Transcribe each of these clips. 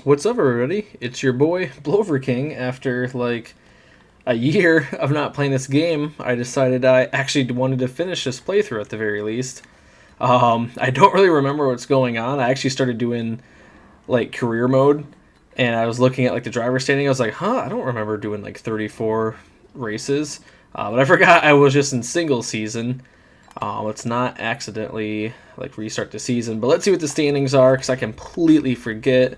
What's up, everybody? It's your boy Blover King. After like a year of not playing this game, I decided I actually wanted to finish this playthrough at the very least. I don't really remember what's going on. I actually started doing like career mode, and I was looking at like the driver standing. I was like, huh, I don't remember doing like 34 races. But I forgot I was just in single season. Let's not accidentally like restart the season, but let's see what the standings are because I completely forget.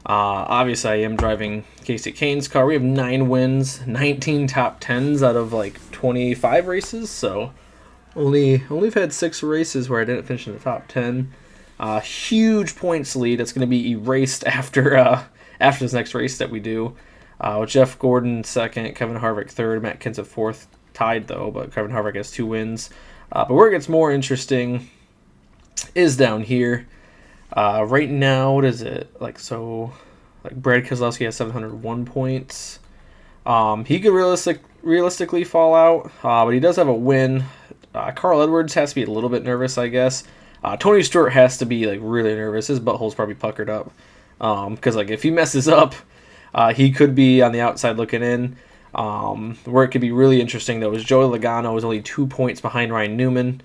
Obviously, I am driving Casey Kane's car. We have 9 wins, 19 top 10s out of like 25 races. So only have had 6 races where I didn't finish in the top 10. Huge points lead. That's going to be erased after this next race that we do. With Jeff Gordon second, Kevin Harvick third, Matt Kenseth fourth, tied though, but Kevin Harvick has 2 wins. But where it gets more interesting is down here. Right now, what is it? Like Brad Keselowski has 701 points. He could realistically fall out, but he does have a win. Carl Edwards has to be a little bit nervous, I guess. Tony Stewart has to be like really nervous. His butthole's probably puckered up. Because like if he messes up, he could be on the outside looking in. Where it could be really interesting though is Joey Logano is only 2 points behind Ryan Newman.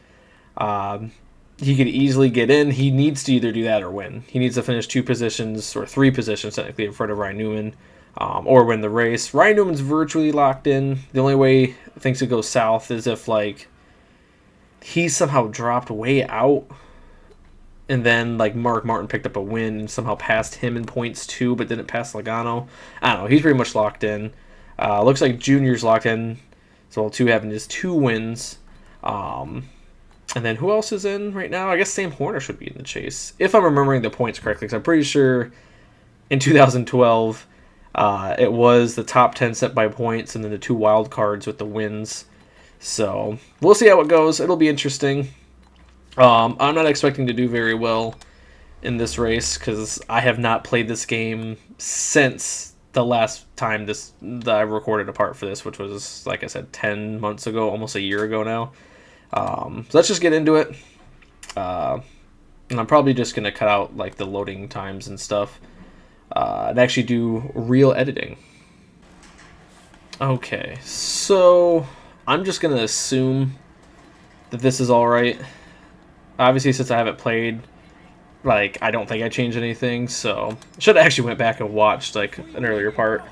He could easily get in. He needs to either do that or win. He needs to finish 2 positions or 3 positions technically in front of Ryan Newman, or win the race. Ryan Newman's virtually locked in. The only way things could go south is if like he somehow dropped way out, and then like Mark Martin picked up a win and somehow passed him in points too, but didn't pass Logano. I don't know. He's pretty much locked in. Looks like Junior's locked in. So 2 having just 2 wins. And then who else is in right now? I guess Sam Horner should be in the chase, if I'm remembering the points correctly, because I'm pretty sure in 2012 it was the top 10 set by points and then the 2 wild cards with the wins. So we'll see how it goes. It'll be interesting. I'm not expecting to do very well in this race because I have not played this game since the last time that I recorded a part for this, which was, like I said, 10 months ago, almost a year ago now. So let's just get into it. And I'm probably just going to cut out like the loading times and stuff and actually do real editing. Okay, so I'm just going to assume that this is alright. Obviously, since I haven't played, like, I don't think I changed anything, so I should have actually went back and watched like an earlier part.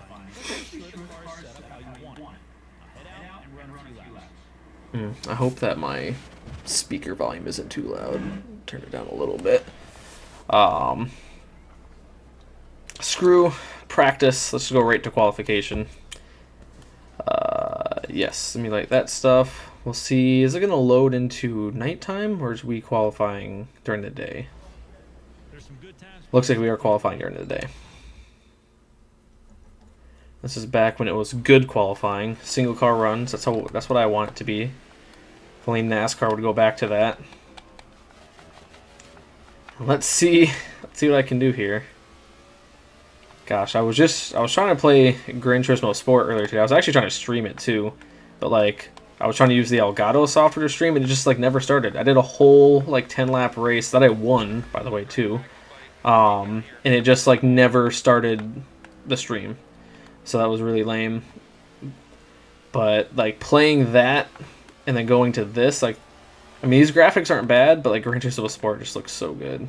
I hope that my speaker volume isn't too loud. Turn it down a little bit. Screw practice. Let's go right to qualification. Yes, simulate that stuff. We'll see. Is it going to load into nighttime, or is we qualifying during the day? Looks like we are qualifying during the day. This is back when it was good qualifying, single car runs. That's what I want it to be. If only NASCAR would go back to that. Let's see what I can do here. Gosh, I was trying to play Gran Turismo Sport earlier today. I was actually trying to stream it too, but like I was trying to use the Elgato software to stream, and it just like never started. I did a whole like 10-lap race that I won, by the way, too, and it just like never started the stream. So that was really lame. But like playing that and then going to this, like, I mean, these graphics aren't bad, but like Gran Turismo Sport just looks so good.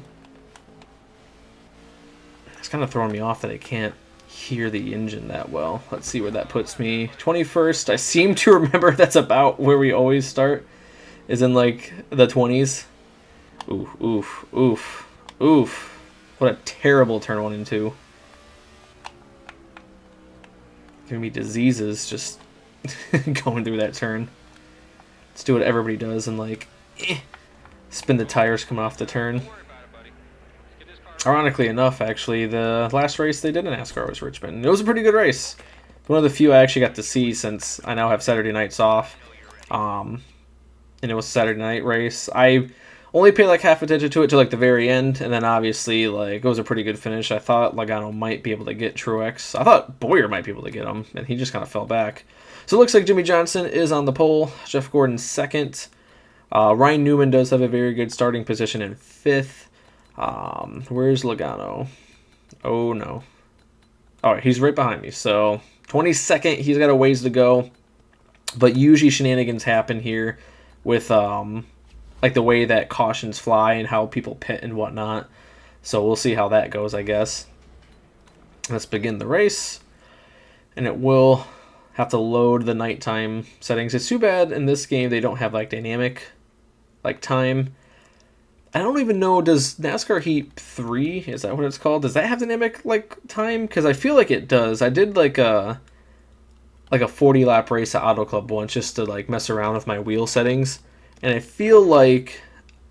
It's kind of throwing me off that I can't hear the engine that well. Let's see where that puts me. 21st. I seem to remember that's about where we always start, is in like the 20s. Oof, oof, oof, oof. What a terrible turn 1 and 2. Giving me diseases just going through that turn. Let's do what everybody does and like spin the tires coming off the turn. Ironically enough, actually, the last race they did in NASCAR was Richmond. It was a pretty good race. One of the few I actually got to see since I now have Saturday nights off. And it was a Saturday night race. I only paid like half attention to it till like the very end, and then obviously like it was a pretty good finish. I thought Logano might be able to get Truex. I thought Boyer might be able to get him, and he just kind of fell back. So it looks like Jimmy Johnson is on the pole. Jeff Gordon second. Ryan Newman does have a very good starting position in 5th. Where's Logano? Oh no. All right, he's right behind me. So 22nd, he's got a ways to go. But usually shenanigans happen here with like the way that cautions fly and how people pit and whatnot. So we'll see how that goes, I guess. Let's begin the race. And it will have to load the nighttime settings. It's too bad in this game they don't have like dynamic like time. I don't even know, does NASCAR Heat 3, is that what it's called? Does that have dynamic like time? Because I feel like it does. I did like a 40 lap race at Auto Club once just to like mess around with my wheel settings. And I feel like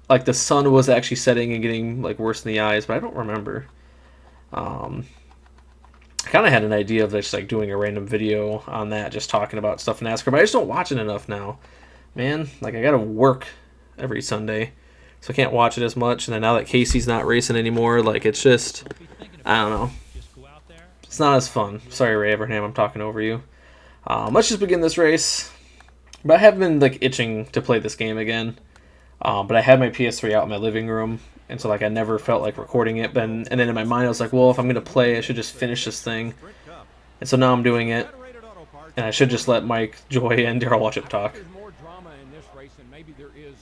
the sun was actually setting and getting like worse in the eyes, but I don't remember. I kind of had an idea of just like doing a random video on that, just talking about stuff in NASCAR, but I just don't watch it enough now. Man, like I gotta work every Sunday, so I can't watch it as much. And then now that Casey's not racing anymore, like it's just, I don't know. It's not as fun. Sorry, Ray Abraham, I'm talking over you. Let's just begin this race. But I have been like itching to play this game again. But I had my PS3 out in my living room, and so like I never felt like recording it. And then in my mind I was like, well, if I'm gonna play, I should just finish this thing. And so now I'm doing it, and I should just let Mike, Joy, and Daryl Watchup talk. There's more drama in this race than maybe there is,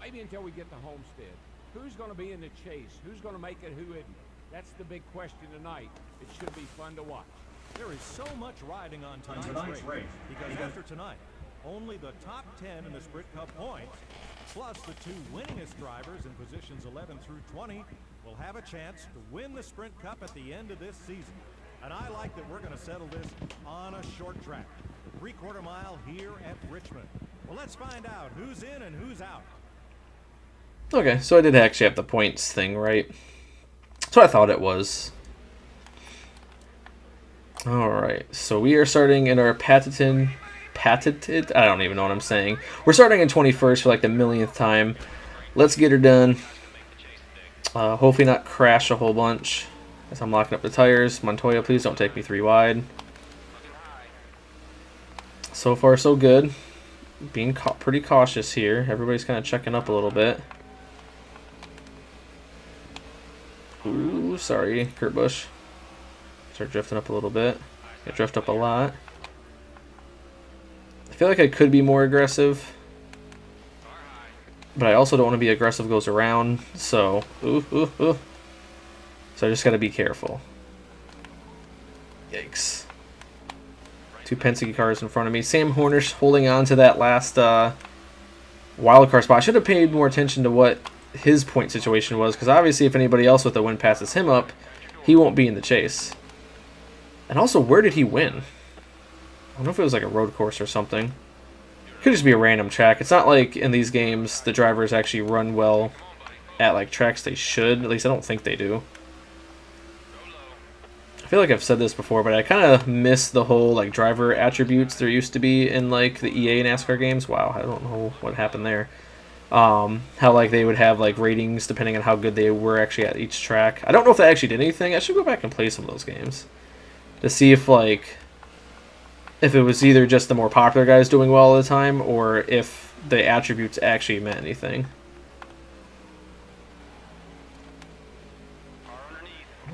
maybe until we get to Homestead. Who's going to be in the chase? Who's going to make it? Who isn't? That's the big question tonight. It should be fun to watch. There is so much riding on tonight's race because after tonight, only the top 10 in the Sprint Cup points, plus the two winningest drivers in positions 11 through 20, will have a chance to win the Sprint Cup at the end of this season. And I like that we're going to settle this on a short track, the 3/4 mile here at Richmond. Well, let's find out who's in and who's out. Okay, so I did actually have the points thing right. That's what I thought it was. Alright, so we are starting in our patented, I don't even know what I'm saying. We're starting in 21st for like the millionth time. Let's get her done. Hopefully not crash a whole bunch as I'm locking up the tires. Montoya, please don't take me 3 wide. So far, so good. Being pretty cautious here. Everybody's kind of checking up a little bit. Ooh, sorry, Kurt Busch. Start drifting up a little bit. I drift up a lot. I feel like I could be more aggressive, but I also don't want to be aggressive goes around, so so I just got to be careful. Yikes. 2 Penske cars in front of me. Sam Hornish holding on to that last wildcard spot. I should have paid more attention to what his point situation was, because obviously if anybody else with the win passes him up, he won't be in the chase. And also, where did he win? I don't know if it was like a road course or something. It could just be a random track. It's not like in these games the drivers actually run well at like tracks they should. At least I don't think they do. I feel like I've said this before, but I kind of miss the whole like driver attributes there used to be in like the EA NASCAR games. Wow, I don't know what happened there. How like they would have like ratings depending on how good they were actually at each track. I don't know if they actually did anything. I should go back and play some of those games to see if like if it was either just the more popular guys doing well all the time or if the attributes actually meant anything.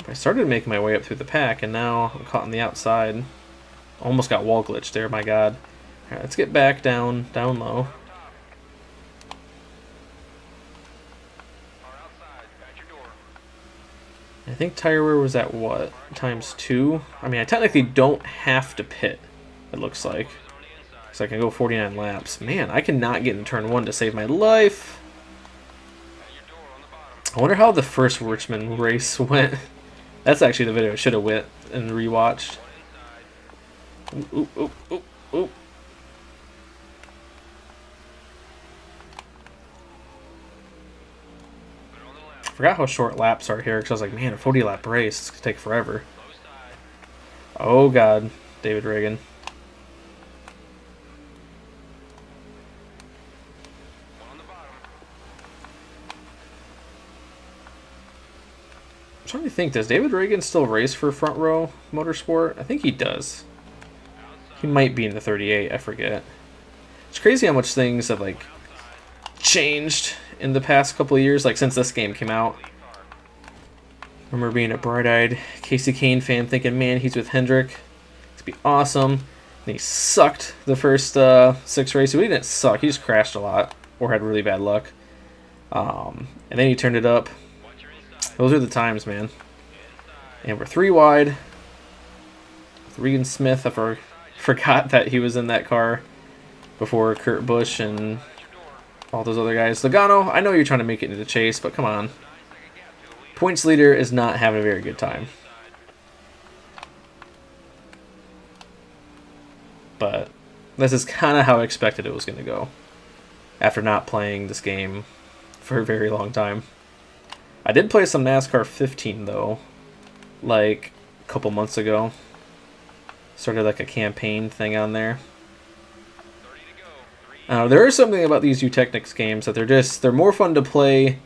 I started making my way up through the pack, and now I'm caught on the outside. Almost got wall glitched there, my god. Alright, let's get back down low. I think tire wear was at what? ×2? I mean, I technically don't have to pit, it looks like. Because I can go 49 laps. Man, I cannot get in turn 1 to save my life. I wonder how the first Richmond race went. That's actually the video I should have went and rewatched. Ooh, ooh, ooh, ooh. I forgot how short laps are here because I was like, man, a 40 lap race, it's going to take forever. Oh god, David Reagan. I'm trying to think, does David Reagan still race for Front Row Motorsport? I think he does. He might be in the 38, I forget. It's crazy how much things have like changed in the past couple of years, like since this game came out. Remember being a bright-eyed Casey Kane fan thinking, man, he's with Hendrick. It's going to be awesome. And he sucked the first 6 races. Well, he didn't suck. He just crashed a lot or had really bad luck. And then he turned it up. Those are the times, man. And we're 3 wide. With Regan Smith, I forgot that he was in that car before Kurt Busch and all those other guys. Logano, I know you're trying to make it into the chase, but come on. Points leader is not having a very good time. But this is kind of how I expected it was going to go after not playing this game for a very long time. I did play some NASCAR 15 though, like a couple months ago. Started like a campaign thing on there. There is something about these U-Technics games that they're more fun to play.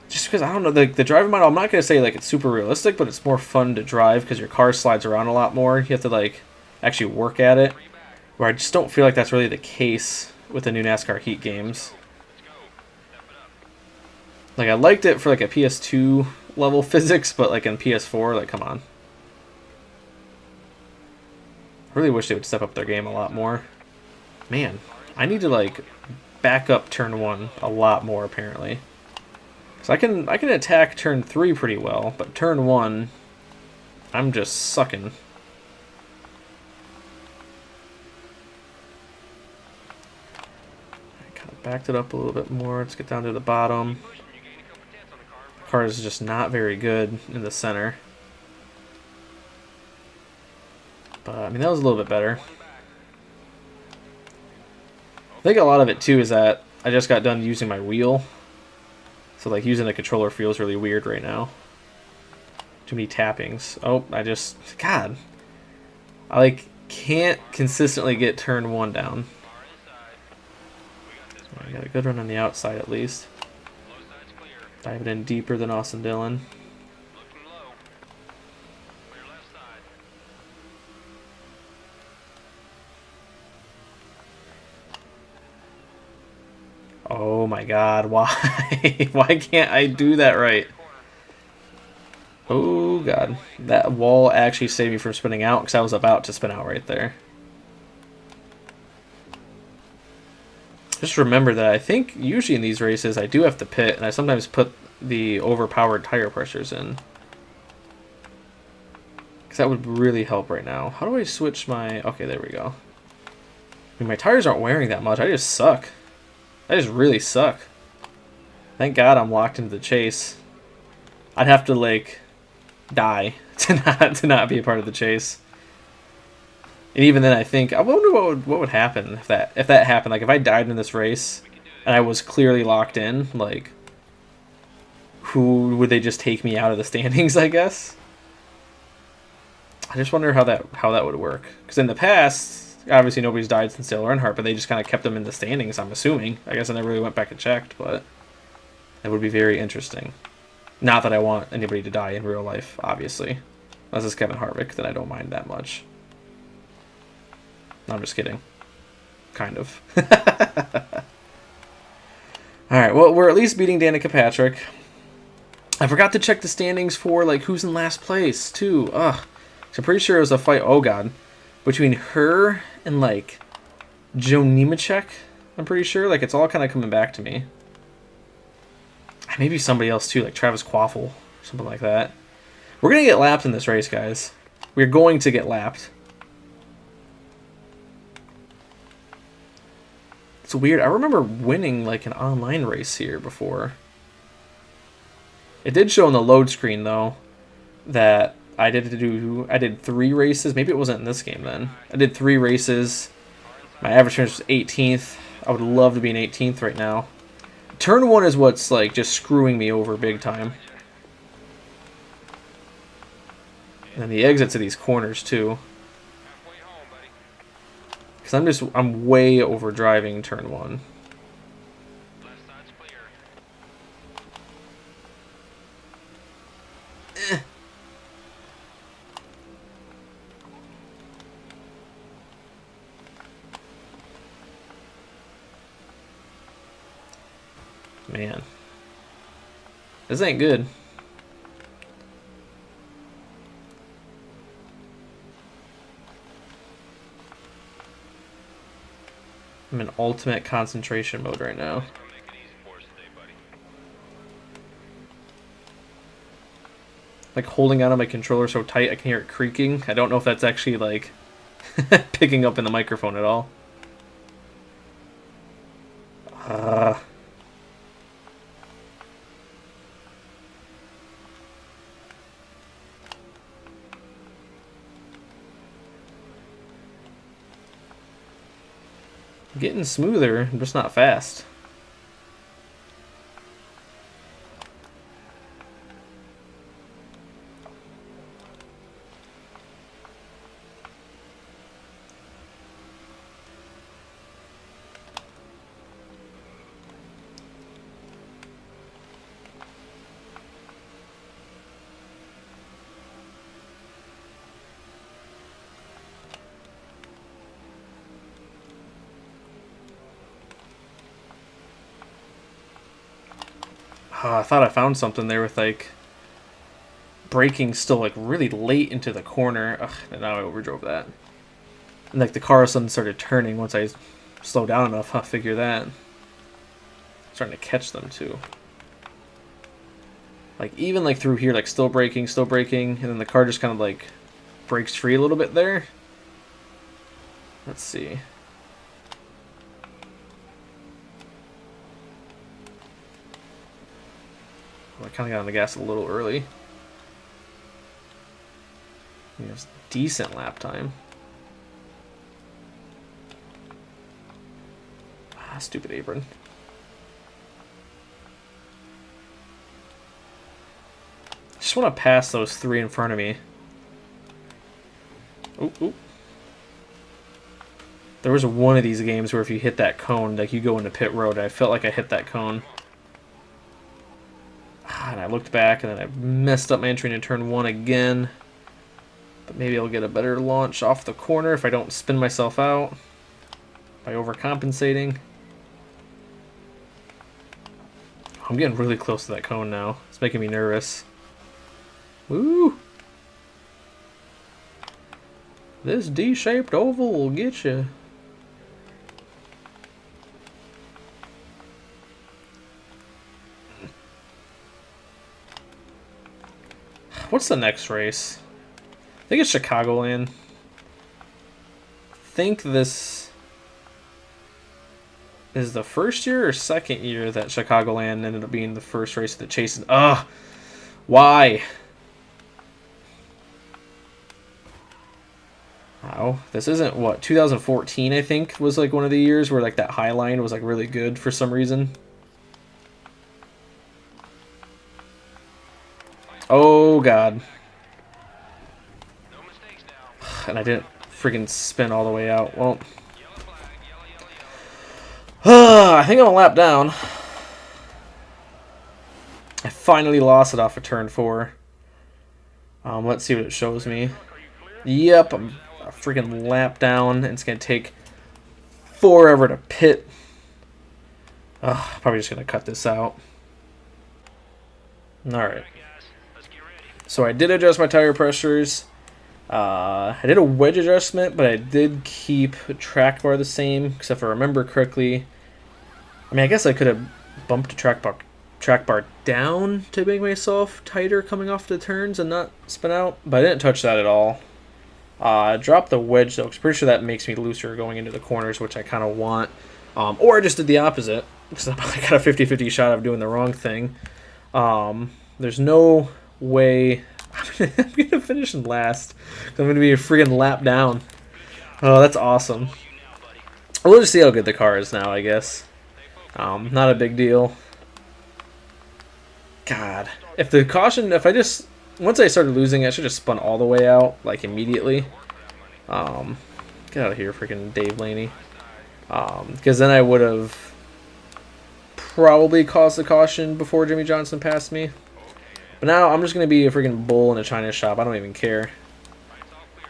Just because, I don't know, the driving model, I'm not going to say like it's super realistic, but it's more fun to drive because your car slides around a lot more. You have to like actually work at it. Where I just don't feel like that's really the case with the new NASCAR Heat games. Like I liked it for like a PS2 level physics, but like in PS4, like come on. I really wish they would step up their game a lot more. Man, I need to like back up turn 1 a lot more apparently. So I can attack turn 3 pretty well, but turn 1, I'm just sucking. I kind of backed it up a little bit more. Let's get down to the bottom. The car is just not very good in the center. But I mean that was a little bit better. I think a lot of it too is that I just got done using my wheel. So like using a controller feels really weird right now. Too many tappings. Oh, God. I like can't consistently get turn 1 down. I got a good run on the outside at least. Diving in deeper than Austin Dillon. Oh my god, why? Why can't I do that right? Oh god. That wall actually saved me from spinning out because I was about to spin out right there. Just remember that I think usually in these races I do have to pit, and I sometimes put the overpowered tire pressures in. Because that would really help right now. How do I switch my... Okay, there we go. I mean, my tires aren't wearing that much. I just suck. I just really suck. Thank God I'm locked into the chase. I'd have to like die to not be a part of the chase. And even then, I think I wonder what would happen if that happened. Like if I died in this race and I was clearly locked in, like who would they just take me out of the standings? I guess. I just wonder how that would work. Because in the past. Obviously, nobody's died since Dale Earnhardt, but they just kind of kept them in the standings, I'm assuming. I guess I never really went back and checked, but that would be very interesting. Not that I want anybody to die in real life, obviously. Unless it's Kevin Harvick, then I don't mind that much. No, I'm just kidding. Kind of. Alright, well, we're at least beating Danica Patrick. I forgot to check the standings for, like, who's in last place, too. Ugh. So I'm pretty sure it was a fight. Oh, God. Between her and, like, Joe Nemechek, I'm pretty sure. Like, it's all kind of coming back to me. Maybe somebody else, too, like Travis Quaffle, something like that. We're going to get lapped in this race, guys. We're going to get lapped. It's weird. I remember winning, like, an online race here before. It did show on the load screen, though, that... I did 3 races. Maybe it wasn't in this game then. I did 3 races. My average finish was 18th. I would love to be an 18th right now. Turn 1 is what's like just screwing me over big time. And then the exits of these corners too. Because I'm way over driving turn 1. Man. This ain't good. I'm in ultimate concentration mode right now. Like holding on to my controller so tight I can hear it creaking. I don't know if that's actually like picking up in the microphone at all. Getting smoother, I'm just not fast. I thought I found something there with like braking still like really late into the corner. Ugh, and now I overdrove that. And like the car all of a sudden started turning once I slowed down enough. I'll figure that. Starting to catch them too. Like even like through here, like still braking, and then the car just kind of like breaks free a little bit there. Let's see. I kind of got on the gas a little early. It was decent lap time. Ah, stupid apron. I just want to pass those three in front of me. Oop, oop. There was one of these games where if you hit that cone, like you go into pit road. I felt like I hit that cone. And I looked back, and then I messed up my entry into turn 1 again. But maybe I'll get a better launch off the corner if I don't spin myself out by overcompensating. I'm getting really close to that cone now. It's making me nervous. Woo! This D-shaped oval will get you. What's the next race? I think it's Chicagoland. I think this is the first year or second year that Chicagoland ended up being the first race of the Chase. Ugh! Why? Wow. This isn't, what, 2014, I think, was like one of the years where like that high line was like really good for some reason. Oh, God. And I didn't freaking spin all the way out. Well, I think I'm a lap down. I finally lost it off of turn 4. Let's see what it shows me. Yep, I'm a freaking lap down. And it's going to take forever to pit. Probably just going to cut this out. Alright. So I did adjust my tire pressures. I did a wedge adjustment, but I did keep track bar the same, because if I remember correctly, I mean, I guess I could have bumped the track bar down to make myself tighter coming off the turns and not spin out, but I didn't touch that at all. I dropped the wedge, though, because I'm pretty sure that makes me looser going into the corners, which I kind of want. Or I just did the opposite, because I got a 50-50 shot of doing the wrong thing. There's no way I'm going to finish in last. I'm going to be a freaking lap down. Oh, that's awesome. We'll just see how good the car is now, I guess. Not a big deal. God. If once I started losing, I should have spun all the way out, like, immediately. Get out of here, freaking Dave Laney. Because then I would have probably caused the caution before Jimmy Johnson passed me. But now I'm just going to be a freaking bull in a China shop. I don't even care.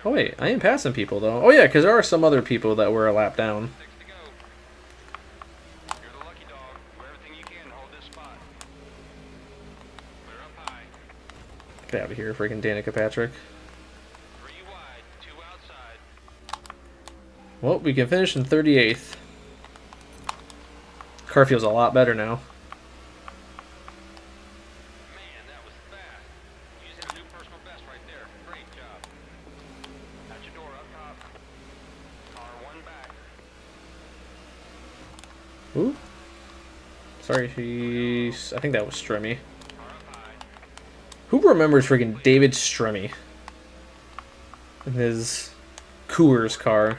Oh, wait. I am passing people, though. Oh, yeah, because there are some other people that were a lap down. Get out of here, freaking Danica Patrick. Well, we can finish in 38th. Car feels a lot better now. Man, that was fast. You just hit a new personal best right there. Great job. Got your door up top. Car one back. Ooh. Sorry, I think that was Stremme. Car up high. Who remembers freaking David Stremme? In his Coors car.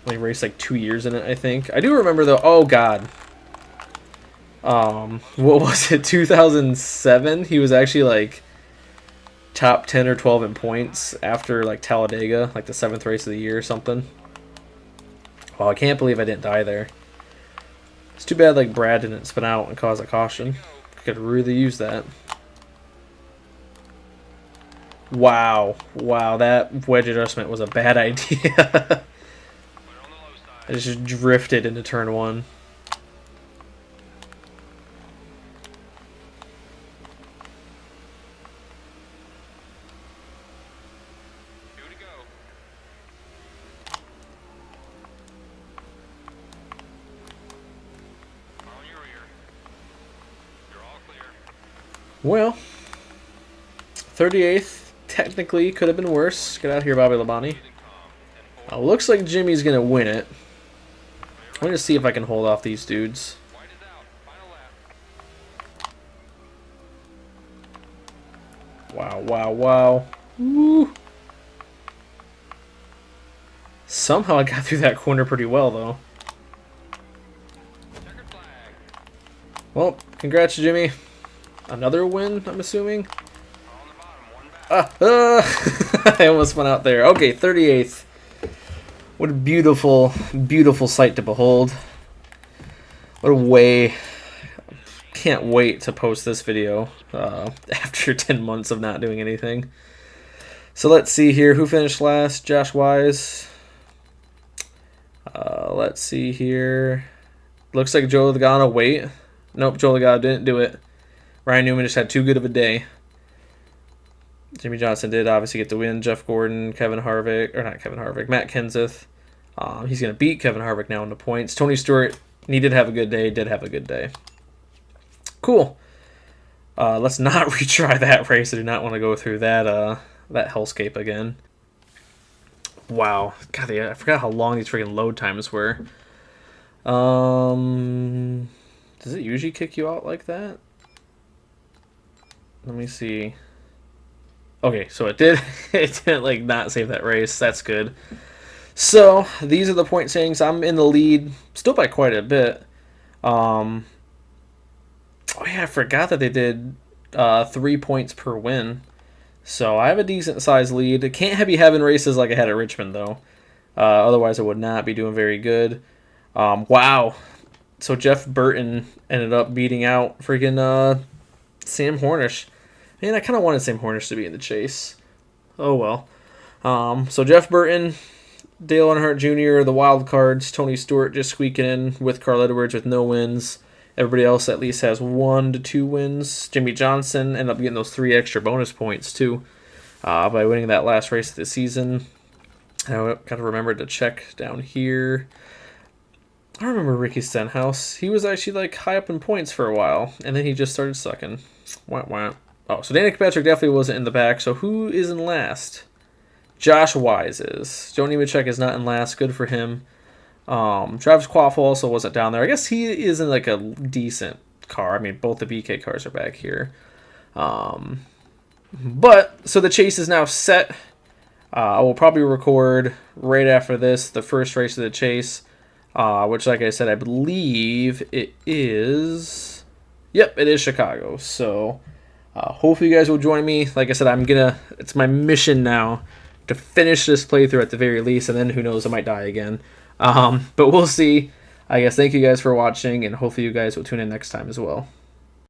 They raced like 2 years in it, I think. I do remember though. Oh god. What was it? 2007. He was actually like top 10 or 12 in points after like Talladega, like the 7th race of the year or something. Well, I can't believe I didn't die there. It's too bad like Brad didn't spin out and cause a caution. Could really use that. Wow, wow, that wedge adjustment was a bad idea. I just drifted into turn 1. Two to go. On your rear. You're all clear. Well, 38th technically could have been worse. Get out of here, Bobby Labonte. Looks like Jimmy's gonna win it. I'm gonna see if I can hold off these dudes. White is out. Final lap. Wow, wow, wow. Woo. Somehow I got through that corner pretty well, though. Checkered flag. Well, congrats, Jimmy. Another win, I'm assuming. Car on the bottom. One back. I almost went out there. Okay, 38th. What a beautiful, beautiful sight to behold. What a way. Can't wait to post this video after 10 months of not doing anything. So let's see here. Who finished last? Josh Wise. Let's see here. Looks like Joe Logano. Wait. Nope, Joe Logano didn't do it. Ryan Newman just had too good of a day. Jimmy Johnson did obviously get the win. Jeff Gordon, Kevin Harvick, or not Kevin Harvick, Matt Kenseth. He's going to beat Kevin Harvick now in the points. Tony Stewart, he did have a good day, Cool. Let's not retry that race. I do not want to go through that hellscape again. Wow. God, I forgot how long these freaking load times were. Does it usually kick you out like that? Let me see. Okay, so it did. It didn't like not save that race. That's good. So these are the point standings. I'm in the lead, still by quite a bit. Oh yeah, I forgot that they did 3 points per win. So I have a decent sized lead. I can't be having races like I had at Richmond though. Otherwise, I would not be doing very good. Wow. So Jeff Burton ended up beating out freaking Sam Hornish. Man, I kind of wanted Sam Hornish to be in the chase. Oh well. So Jeff Burton, Dale Earnhardt Jr., the wild cards, Tony Stewart just squeaking in with Carl Edwards with no wins. Everybody else at least has 1 to 2 wins. Jimmy Johnson ended up getting those 3 extra bonus points too by winning that last race of the season. I got to remember to check down here. I remember Ricky Stenhouse. He was actually like high up in points for a while, and then he just started sucking. Wah, wah. Oh, so Danica Patrick definitely wasn't in the back. So who is in last? Josh Wise is. Joe Nemechek is not in last. Good for him. Travis Quaffle also wasn't down there. I guess he is in like a decent car. I mean, both the BK cars are back here. But, so the chase is now set. I will probably record right after this the first race of the chase. Which, like I said, I believe it is... Yep, it is Chicago. So, hopefully you guys will join me. Like I said, it's my mission now to finish this playthrough at the very least, and then who knows, I might die again. But we'll see. I guess thank you guys for watching, and hopefully you guys will tune in next time as well.